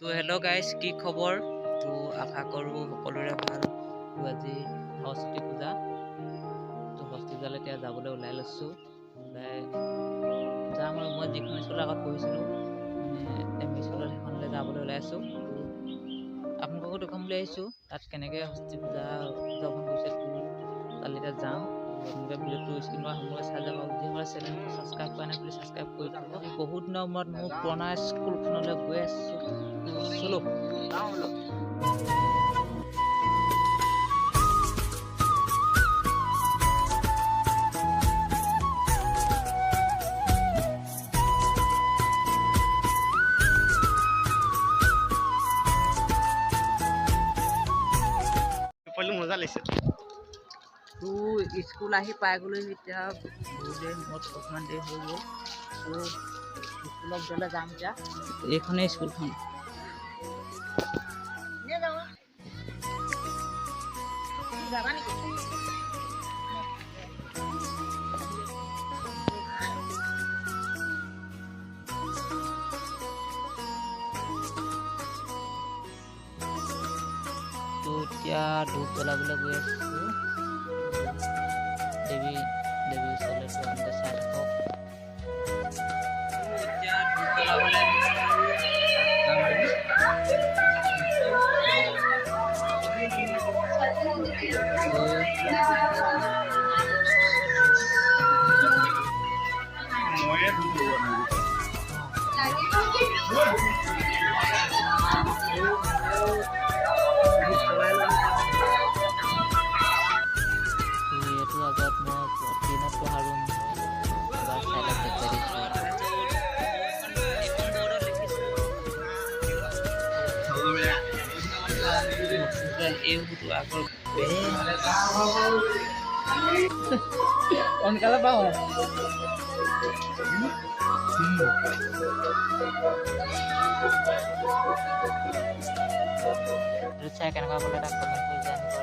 তো hello' guys, কি খবৰ? তো আশা কৰোঁ সকলোৰে ভাল। তো আজি সৰস্বতী পূজা, তো সৰস্বতী পূজালৈ এতিয়া যাবলৈ ওলাই লৈছোঁ। ওলাই যাম আৰু মই যিখন স্কুলৰ আগত পঢ়িছিলোঁ, মানে এম ই স্কুলত, সেইখনলৈ যাবলৈ ওলাই আছোঁ। তো আপোনালোককো দেখুৱাম বুলি আহিছোঁ, তাত কেনেকৈ সৰস্বতী পূজা উদযাপন কৰিছে। তো তালৈ এতিয়া যাওঁ। আপোনালোকে ভিডিঅ'টো স্ক্ৰীণৰ সম্পূৰ্ণ চাই যাব। যিসকলে চেনেলটো ছাবস্ক্ৰাইব কৰা নাই, প্লিজ ছাবস্ক্ৰাইব কৰি থ'ব। বহুত দিনৰ মূৰত মোৰ পুৰণা স্কুলখনলৈ গৈ আছোঁ। চলো। মজা লাগিছে। তো স্কুল আহি পাই গ'লো এতিয়া, বহুত দেৰি মূৰত অকণমান দেৰি হৈ গ'ল। তো স্কুলত গ'লে যাম এতিয়া। এইখনেই স্কুলখন। যাবা নেকি? তো এতিয়া ধূপ জ্বলাবলৈ গৈ আছোঁ। দেৱী ওচৰলৈ আপোনালোকে চাই থাকক। এতিয়া ধূপ জ্বলাবলৈ এইটো আগত মই ট্ৰেইনত পঢ়া ৰুম এবাৰ চাইডত দেখুৱাই দিছোঁ। সোনকালে পাওঁ চাই কেনেকুৱা ক'লে তাক কমেণ্ট কৰি যায়।